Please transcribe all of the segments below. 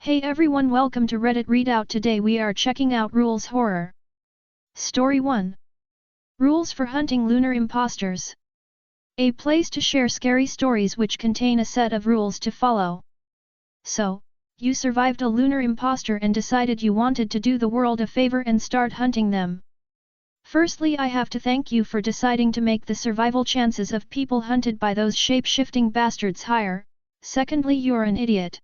Hey everyone, welcome to Reddit Readout. Today we are checking out Rules Horror. Story 1. Rules for Hunting Lunar Impostors. A place to share scary stories which contain a set of rules to follow. So, you survived a lunar impostor and decided you wanted to do the world a favor and start hunting them. Firstly, I have to thank you for deciding to make the survival chances of people hunted by those shape-shifting bastards higher. Secondly, you're an idiot.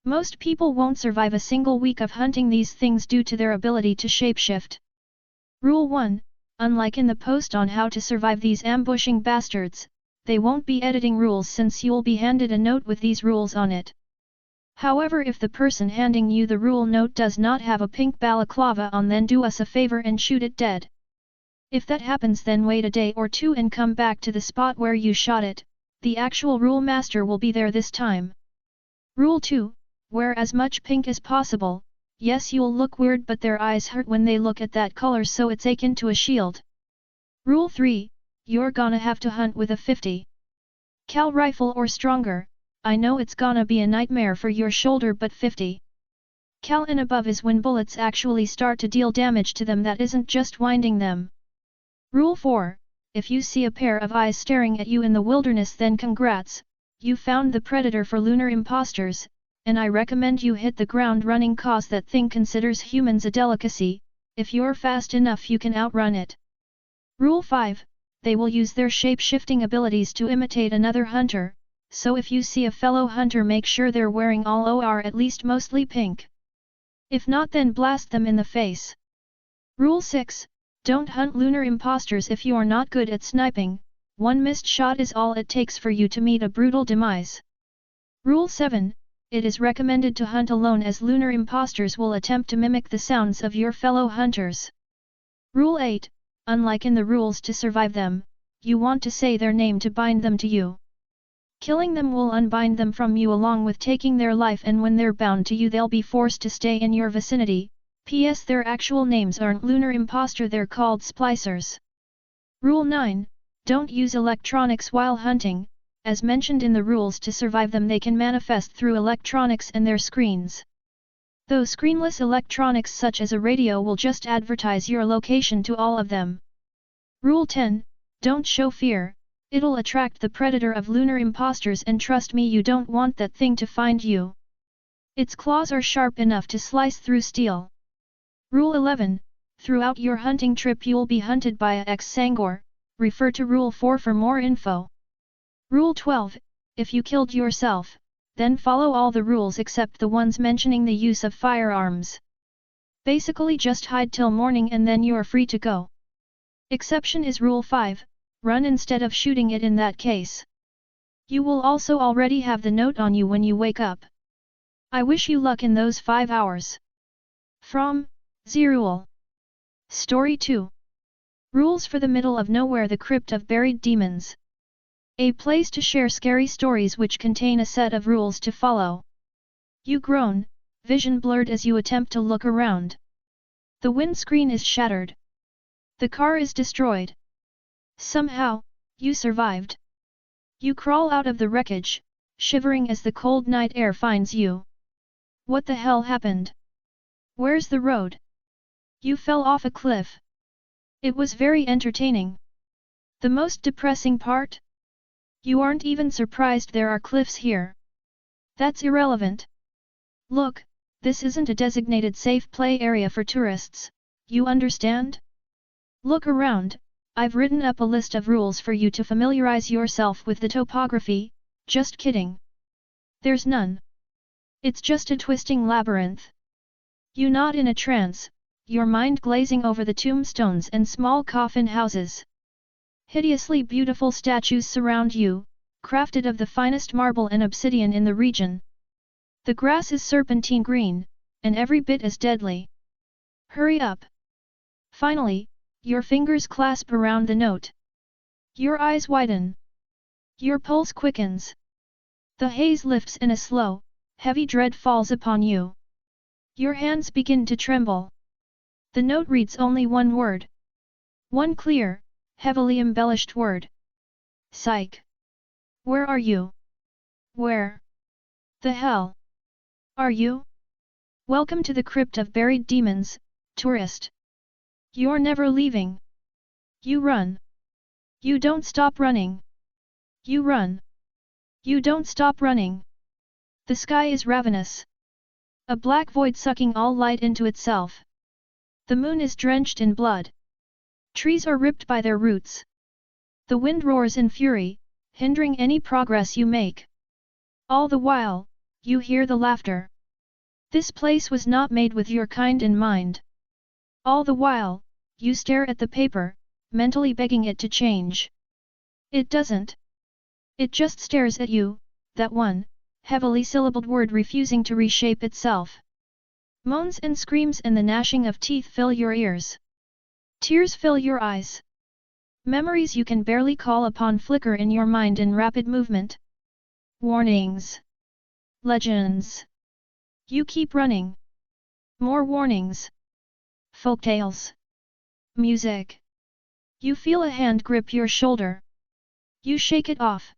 Most people won't survive a single week of hunting these things due to their ability to shapeshift. Rule 1. Unlike in the post on how to survive these ambushing bastards, they won't be editing rules since you'll be handed a note with these rules on it. However, if the person handing you the rule note does not have a pink balaclava on, then do us a favor and shoot it dead. If that happens, then wait a day or two and come back to the spot where you shot it. The actual rule master will be there this time. Rule 2. Wear as much pink as possible. Yes, you'll look weird, but their eyes hurt when they look at that color, so it's akin to a shield. Rule 3. You're gonna have to hunt with a 50 cal rifle or stronger. I know it's gonna be a nightmare for your shoulder, but 50 cal and above is when bullets actually start to deal damage to them, that isn't just winding them. Rule 4. If you see a pair of eyes staring at you in the wilderness, then congrats, you found the predator for lunar impostors. And I recommend you hit the ground running, cause that thing considers humans a delicacy. If you're fast enough, you can outrun it. Rule 5. They will use their shape-shifting abilities to imitate another hunter, so if you see a fellow hunter, make sure they're wearing all or at least mostly pink. If not, then blast them in the face. Rule 6. Don't hunt lunar impostors if you're not good at sniping. One missed shot is all it takes for you to meet a brutal demise. Rule 7. It is recommended to hunt alone, as lunar impostors will attempt to mimic the sounds of your fellow hunters. Rule 8. Unlike in the rules to survive them, you want to say their name to bind them to you. Killing them will unbind them from you along with taking their life, and when they're bound to you, they'll be forced to stay in your vicinity. P.S. Their actual names aren't lunar impostor, they're called splicers. Rule 9. Don't use electronics while hunting. As mentioned in the rules to survive them, they can manifest through electronics and their screens. Though screenless electronics such as a radio will just advertise your location to all of them. Rule 10. Don't show fear. It'll attract the predator of lunar impostors, and trust me, you don't want that thing to find you. Its claws are sharp enough to slice through steel. Rule 11. Throughout your hunting trip you'll be hunted by a ex-Sangor. Refer to Rule 4 for more info. Rule 12. If you killed yourself, then follow all the rules except the ones mentioning the use of firearms. Basically just hide till morning and then you're free to go. Exception is Rule 5, run instead of shooting it in that case. You will also already have the note on you when you wake up. I wish you luck in those 5 hours. From Zerul. Story 2. Rules for the Middle of Nowhere, the Crypt of Buried Demons. A place to share scary stories which contain a set of rules to follow. You groan, vision blurred as you attempt to look around. The windscreen is shattered. The car is destroyed. Somehow, you survived. You crawl out of the wreckage, shivering as the cold night air finds you. What the hell happened? Where's the road? You fell off a cliff. It was very entertaining. The most depressing part? You aren't even surprised there are cliffs here. That's irrelevant. Look, this isn't a designated safe play area for tourists, you understand? Look around, I've written up a list of rules for you to familiarize yourself with the topography. Just kidding. There's none. It's just a twisting labyrinth. You nod in a trance, your mind glazing over the tombstones and small coffin houses. Hideously beautiful statues surround you, crafted of the finest marble and obsidian in the region. The grass is serpentine green, and every bit as deadly. Hurry up! Finally, your fingers clasp around the note. Your eyes widen. Your pulse quickens. The haze lifts and a slow, heavy dread falls upon you. Your hands begin to tremble. The note reads only one word. One clear, heavily embellished word. Psych. Where are you? Where the hell are you? Welcome to the crypt of buried demons, tourist. You're never leaving. You run. You don't stop running. You run. You don't stop running. The sky is ravenous. A black void sucking all light into itself. The moon is drenched in blood. Trees are ripped by their roots. The wind roars in fury, hindering any progress you make. All the while, you hear the laughter. This place was not made with your kind in mind. All the while, you stare at the paper, mentally begging it to change. It doesn't. It just stares at you, that one, heavily syllabled word refusing to reshape itself. Moans and screams and the gnashing of teeth fill your ears. Tears fill your eyes. Memories you can barely call upon flicker in your mind in rapid movement. Warnings. Legends. You keep running. More warnings. Folktales. Music. You feel a hand grip your shoulder. You shake it off.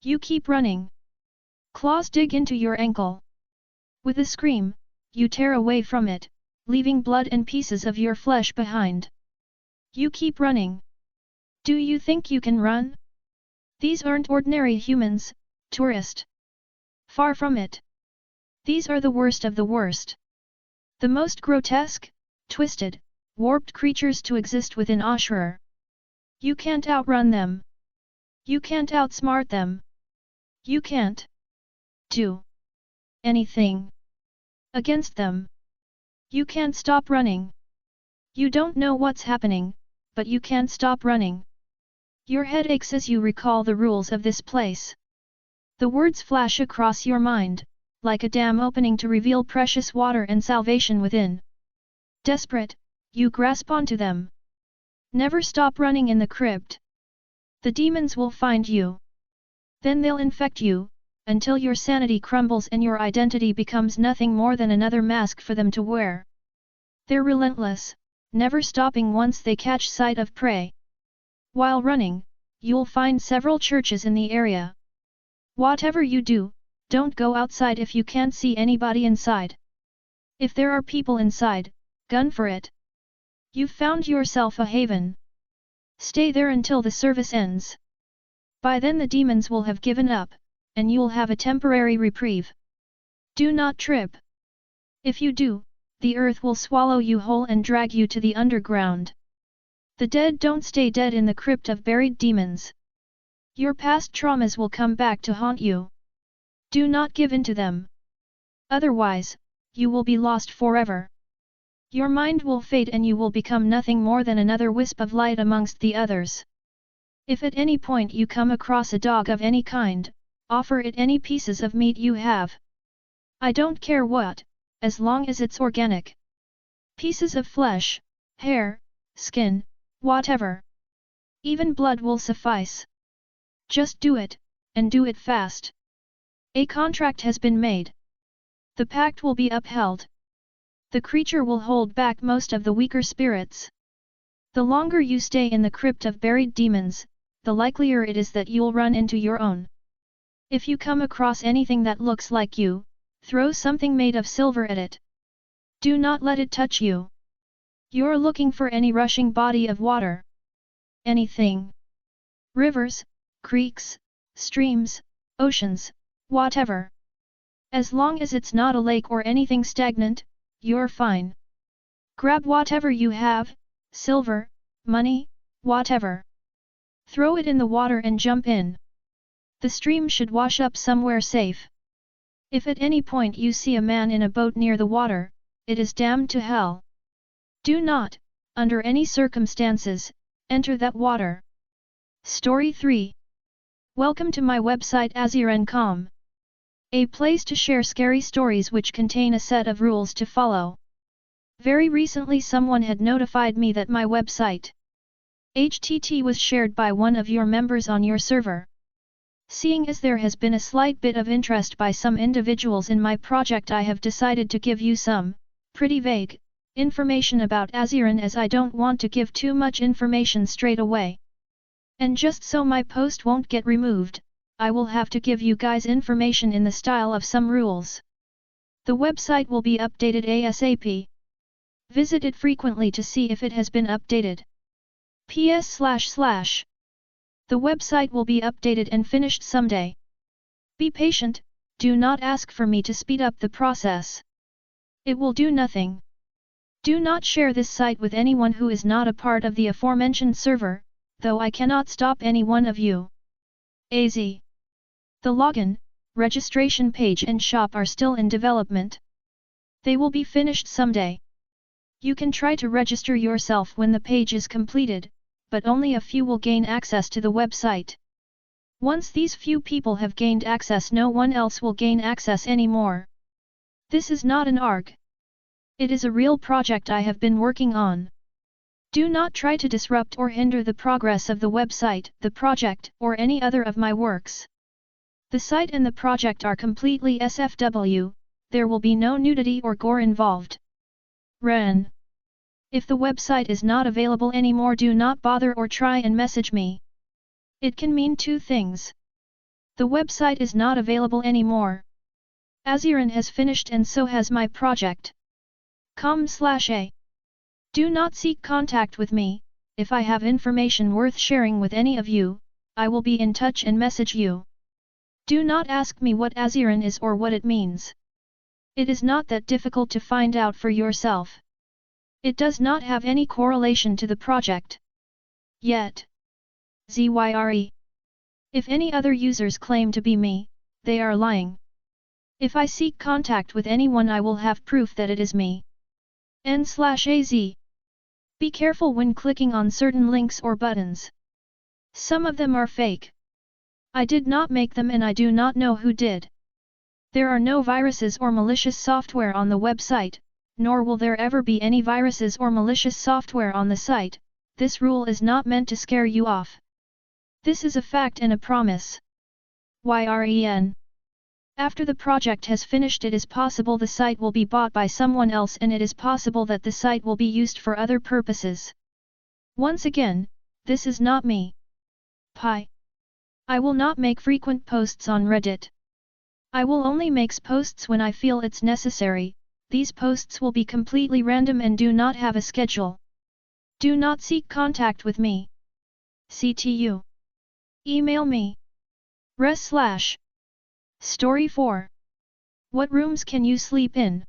You keep running. Claws dig into your ankle. With a scream, you tear away from it, leaving blood and pieces of your flesh behind. You keep running. Do you think you can run? These aren't ordinary humans, tourist. Far from it. These are the worst of the worst. The most grotesque, twisted, warped creatures to exist within Ashur. You can't outrun them. You can't outsmart them. You can't do anything against them. You can't stop running. You don't know what's happening, but you can't stop running. Your head aches as you recall the rules of this place. The words flash across your mind, like a dam opening to reveal precious water and salvation within. Desperate, you grasp onto them. Never stop running in the crypt. The demons will find you. Then they'll infect you, until your sanity crumbles and your identity becomes nothing more than another mask for them to wear. They're relentless, never stopping once they catch sight of prey. While running, you'll find several churches in the area. Whatever you do, don't go outside if you can't see anybody inside. If there are people inside, gun for it. You've found yourself a haven. Stay there until the service ends. By then the demons will have given up, and you'll have a temporary reprieve. Do not trip. If you do, the earth will swallow you whole and drag you to the underground. The dead don't stay dead in the crypt of buried demons. Your past traumas will come back to haunt you. Do not give in to them. Otherwise, you will be lost forever. Your mind will fade and you will become nothing more than another wisp of light amongst the others. If at any point you come across a dog of any kind, offer it any pieces of meat you have. I don't care what, as long as it's organic. Pieces of flesh, hair, skin, whatever. Even blood will suffice. Just do it, and do it fast. A contract has been made. The pact will be upheld. The creature will hold back most of the weaker spirits. The longer you stay in the crypt of buried demons, the likelier it is that you'll run into your own. If you come across anything that looks like you, throw something made of silver at it. Do not let it touch you. You're looking for any rushing body of water. Anything. Rivers, creeks, streams, oceans, whatever. As long as it's not a lake or anything stagnant, you're fine. Grab whatever you have, silver, money, whatever. Throw it in the water and jump in. The stream should wash up somewhere safe. If at any point you see a man in a boat near the water, it is damned to hell. Do not, under any circumstances, enter that water. Story 3. Welcome to my website Aziran.com. A place to share scary stories which contain a set of rules to follow. Very recently someone had notified me that my website HTT was shared by one of your members on your server. Seeing as there has been a slight bit of interest by some individuals in my project, I have decided to give you some, pretty vague, information about Aziran, as I don't want to give too much information straight away. And just so my post won't get removed, I will have to give you guys information in the style of some rules. The website will be updated ASAP. Visit it frequently to see if it has been updated. PS// The website will be updated and finished someday. Be patient, do not ask for me to speed up the process. It will do nothing. Do not share this site with anyone who is not a part of the aforementioned server, though I cannot stop any one of you. AZ. The login, registration page and shop are still in development. They will be finished someday. You can try to register yourself when the page is completed, but only a few will gain access to the website. Once these few people have gained access, no one else will gain access anymore. This is not an ARG. It is a real project I have been working on. Do not try to disrupt or hinder the progress of the website, the project, or any other of my works. The site and the project are completely SFW, there will be no nudity or gore involved. Ren. If the website is not available anymore, do not bother or try and message me. It can mean two things. The website is not available anymore. Aziran has finished and so has my project. Com/A. Do not seek contact with me. If I have information worth sharing with any of you, I will be in touch and message you. Do not ask me what Aziran is or what it means. It is not that difficult to find out for yourself. It does not have any correlation to the project. Yet. ZYRE. If any other users claim to be me, they are lying. If I seek contact with anyone, I will have proof that it is me. N/AZ. Be careful when clicking on certain links or buttons. Some of them are fake. I did not make them and I do not know who did. There are no viruses or malicious software on the website, nor will there ever be any viruses or malicious software on the site. This rule is not meant to scare you off. This is a fact and a promise. YREN. After the project has finished, it is possible the site will be bought by someone else and it is possible that the site will be used for other purposes. Once again, this is not me. Pi. I will not make frequent posts on Reddit. I will only make posts when I feel it's necessary. These posts will be completely random and do not have a schedule. Do not seek contact with me. CTU. Email me. Res/. Story 4. What rooms can you sleep in?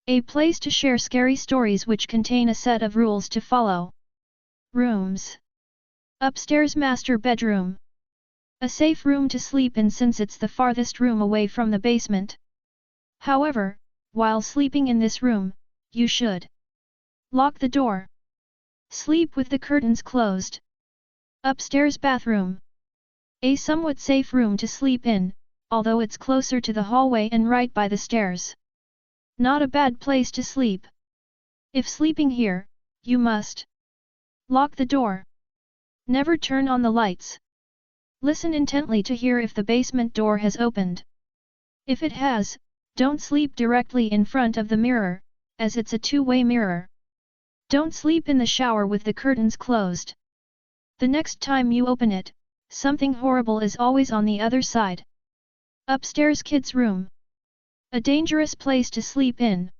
A place to share scary stories which contain a set of rules to follow. Rooms. Upstairs master bedroom. A safe room to sleep in since it's the farthest room away from the basement. However, while sleeping in this room, you should lock the door. Sleep with the curtains closed. Upstairs bathroom. A somewhat safe room to sleep in, although it's closer to the hallway and right by the stairs. Not a bad place to sleep. If sleeping here, you must lock the door. Never turn on the lights. Listen intently to hear if the basement door has opened. If it has, don't sleep directly in front of the mirror, as it's a two-way mirror. Don't sleep in the shower with the curtains closed. The next time you open it, something horrible is always on the other side. Upstairs kids' room. A dangerous place to sleep in.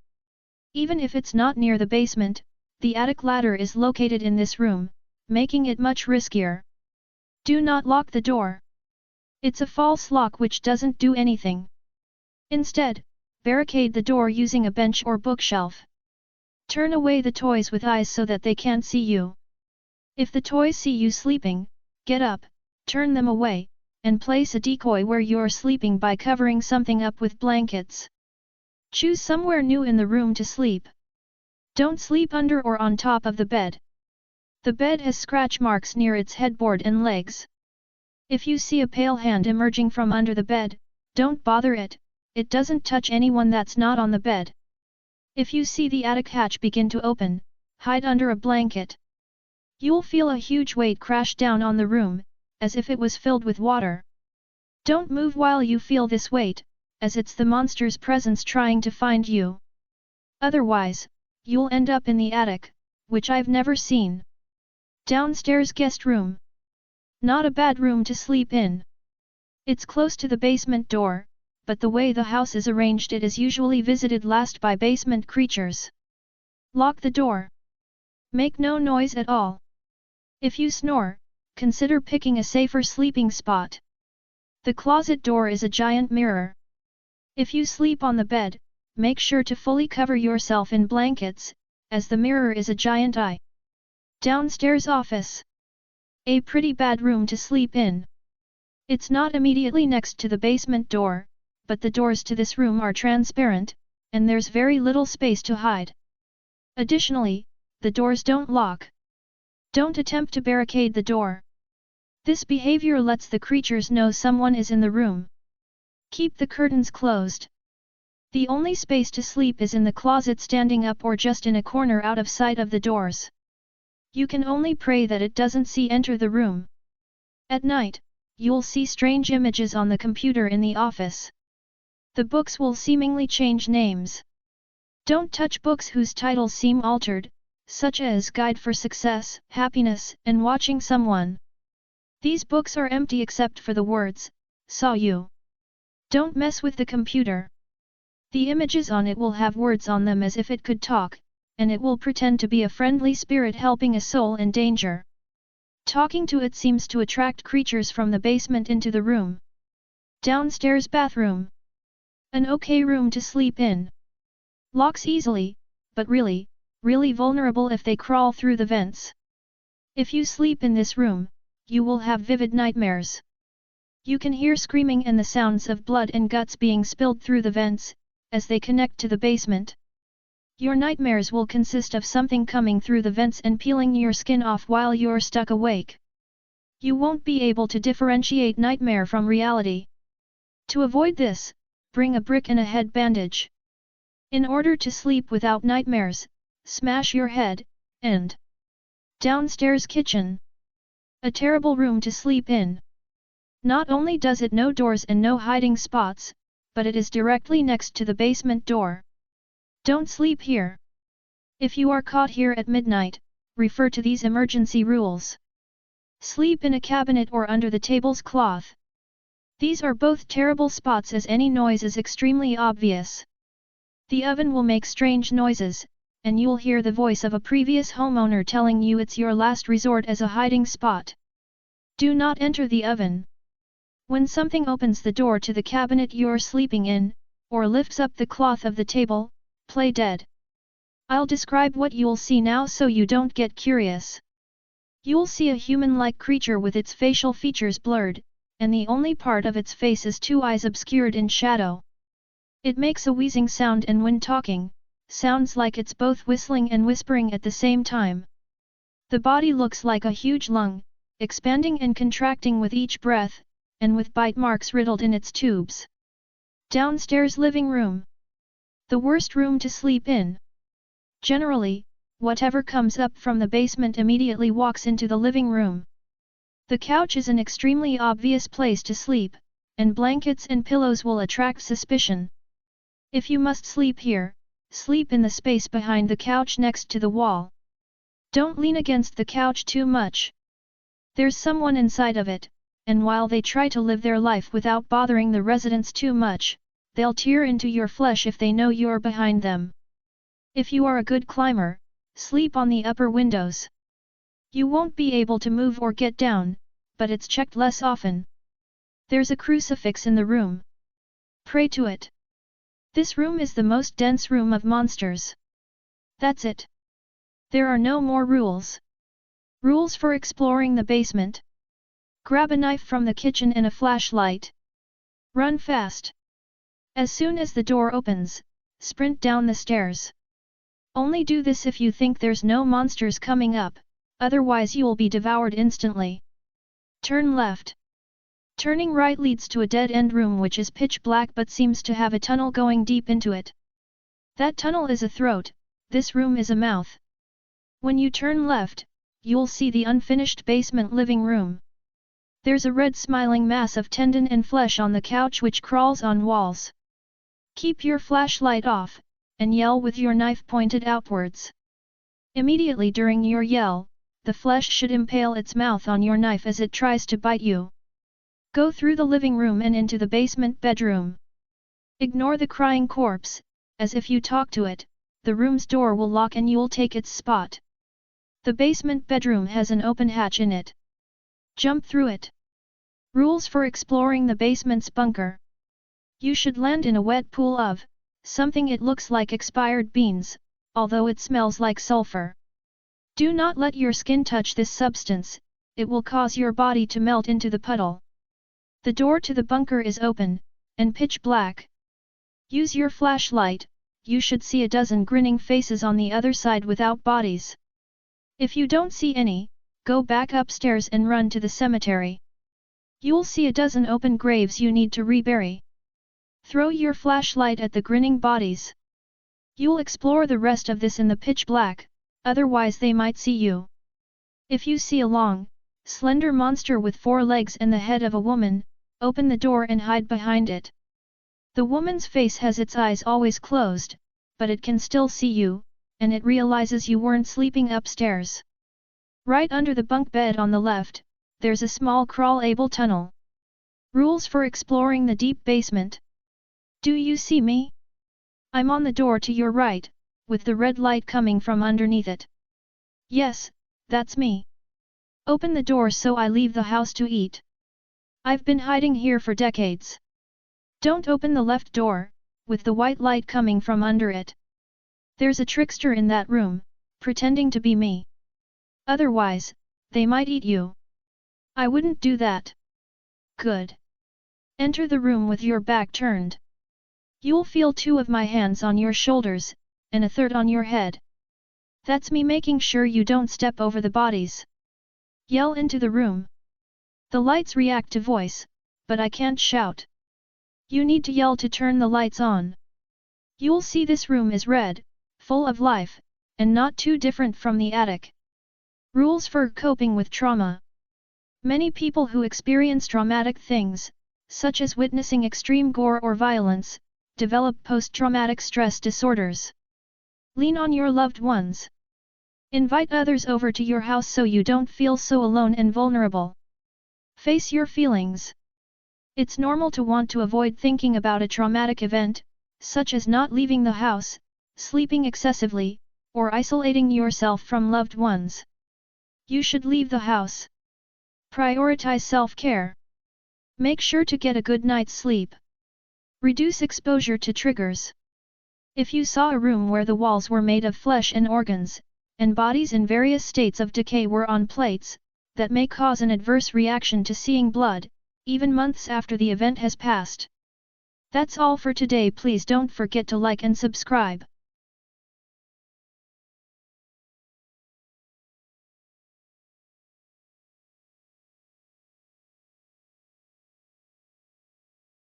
Even if it's not near the basement, the attic ladder is located in this room, making it much riskier. Do not lock the door. It's a false lock which doesn't do anything. Instead, barricade the door using a bench or bookshelf. Turn away the toys with eyes so that they can't see you. If the toys see you sleeping, get up, turn them away, and place a decoy where you're sleeping by covering something up with blankets. Choose somewhere new in the room to sleep. Don't sleep under or on top of the bed. The bed has scratch marks near its headboard and legs. If you see a pale hand emerging from under the bed, don't bother it, it doesn't touch anyone that's not on the bed. If you see the attic hatch begin to open, hide under a blanket. You'll feel a huge weight crash down on the room, as if it was filled with water. Don't move while you feel this weight, as it's the monster's presence trying to find you. Otherwise, you'll end up in the attic, which I've never seen. Downstairs guest room. Not a bad room to sleep in. It's close to the basement door, but the way the house is arranged it is usually visited last by basement creatures. Lock the door. Make no noise at all. If you snore, consider picking a safer sleeping spot. The closet door is a giant mirror. If you sleep on the bed, make sure to fully cover yourself in blankets, as the mirror is a giant eye. Downstairs office. A pretty bad room to sleep in. It's not immediately next to the basement door, but the doors to this room are transparent, and there's very little space to hide. Additionally, the doors don't lock. Don't attempt to barricade the door. This behavior lets the creatures know someone is in the room. Keep the curtains closed. The only space to sleep is in the closet standing up or just in a corner out of sight of the doors. You can only pray that it doesn't see enter the room. At night, you'll see strange images on the computer in the office. The books will seemingly change names. Don't touch books whose titles seem altered, such as Guide for Success, Happiness, and Watching Someone. These books are empty except for the words, saw you. Don't mess with the computer. The images on it will have words on them as if it could talk, and it will pretend to be a friendly spirit helping a soul in danger. Talking to it seems to attract creatures from the basement into the room. Downstairs bathroom. An okay room to sleep in. Locks easily, but really vulnerable if they crawl through the vents. If you sleep in this room, you will have vivid nightmares. You can hear screaming and the sounds of blood and guts being spilled through the vents, as they connect to the basement. Your nightmares will consist of something coming through the vents and peeling your skin off while you're stuck awake. You won't be able to differentiate nightmare from reality. To avoid this, bring a brick and a head bandage. In order to sleep without nightmares, smash your head, and downstairs kitchen. A terrible room to sleep in. Not only does it no doors and no hiding spots, but it is directly next to the basement door. Don't sleep here. If you are caught here at midnight, refer to these emergency rules. Sleep in a cabinet or under the table's cloth. These are both terrible spots as any noise is extremely obvious. The oven will make strange noises, and you'll hear the voice of a previous homeowner telling you it's your last resort as a hiding spot. Do not enter the oven. When something opens the door to the cabinet you're sleeping in, or lifts up the cloth of the table, play dead. I'll describe what you'll see now so you don't get curious. You'll see a human-like creature with its facial features blurred, and the only part of its face is two eyes obscured in shadow. It makes a wheezing sound and when talking, sounds like it's both whistling and whispering at the same time. The body looks like a huge lung, expanding and contracting with each breath, and with bite marks riddled in its tubes. Downstairs living room. The worst room to sleep in. Generally, whatever comes up from the basement immediately walks into the living room. The couch is an extremely obvious place to sleep, and blankets and pillows will attract suspicion. If you must sleep here, sleep in the space behind the couch next to the wall. Don't lean against the couch too much. There's someone inside of it, and while they try to live their life without bothering the residents too much, they'll tear into your flesh if they know you're behind them. If you are a good climber, sleep on the upper windows. You won't be able to move or get down, but it's checked less often. There's a crucifix in the room. Pray to it. This room is the most dense room of monsters. That's it. There are no more rules. Rules for exploring the basement. Grab a knife from the kitchen and a flashlight. Run fast. As soon as the door opens, sprint down the stairs. Only do this if you think there's no monsters coming up, otherwise you'll be devoured instantly. Turn left. Turning right leads to a dead-end room which is pitch black but seems to have a tunnel going deep into it. That tunnel is a throat, this room is a mouth. When you turn left, you'll see the unfinished basement living room. There's a red smiling mass of tendon and flesh on the couch which crawls on walls. Keep your flashlight off, and yell with your knife pointed outwards. Immediately during your yell, the flesh should impale its mouth on your knife as it tries to bite you. Go through the living room and into the basement bedroom. Ignore the crying corpse, as if you talk to it, the room's door will lock and you'll take its spot. The basement bedroom has an open hatch in it. Jump through it. Rules for exploring the basement's bunker. You should land in a wet pool of something it looks like expired beans, although it smells like sulfur. Do not let your skin touch this substance, it will cause your body to melt into the puddle. The door to the bunker is open, and pitch black. Use your flashlight, you should see a dozen grinning faces on the other side without bodies. If you don't see any, go back upstairs and run to the cemetery. You'll see a dozen open graves you need to rebury. Throw your flashlight at the grinning bodies. You'll explore the rest of this in the pitch black, otherwise they might see you. If you see a long, slender monster with 4 legs and the head of a woman, open the door and hide behind it. The woman's face has its eyes always closed, but it can still see you, and it realizes you weren't sleeping upstairs. Right under the bunk bed on the left, there's a small crawlable tunnel. Rules for exploring the deep basement. Do you see me? I'm on the door to your right, with the red light coming from underneath it. Yes, that's me. Open the door so I leave the house to eat. I've been hiding here for decades. Don't open the left door, with the white light coming from under it. There's a trickster in that room, pretending to be me. Otherwise, they might eat you. I wouldn't do that. Good. Enter the room with your back turned. You'll feel 2 of my hands on your shoulders, and a third on your head. That's me making sure you don't step over the bodies. Yell into the room. The lights react to voice, but I can't shout. You need to yell to turn the lights on. You'll see this room is red, full of life, and not too different from the attic. Rules for coping with trauma. Many people who experience traumatic things, such as witnessing extreme gore or violence, develop post-traumatic stress disorders. Lean on your loved ones. Invite others over to your house so you don't feel so alone and vulnerable. Face your feelings. It's normal to want to avoid thinking about a traumatic event, such as not leaving the house, sleeping excessively, or isolating yourself from loved ones. You should leave the house. Prioritize self-care. Make sure to get a good night's sleep. Reduce exposure to triggers. If you saw a room where the walls were made of flesh and organs, and bodies in various states of decay were on plates, that may cause an adverse reaction to seeing blood, even months after the event has passed. That's all for today. Please don't forget to like and subscribe.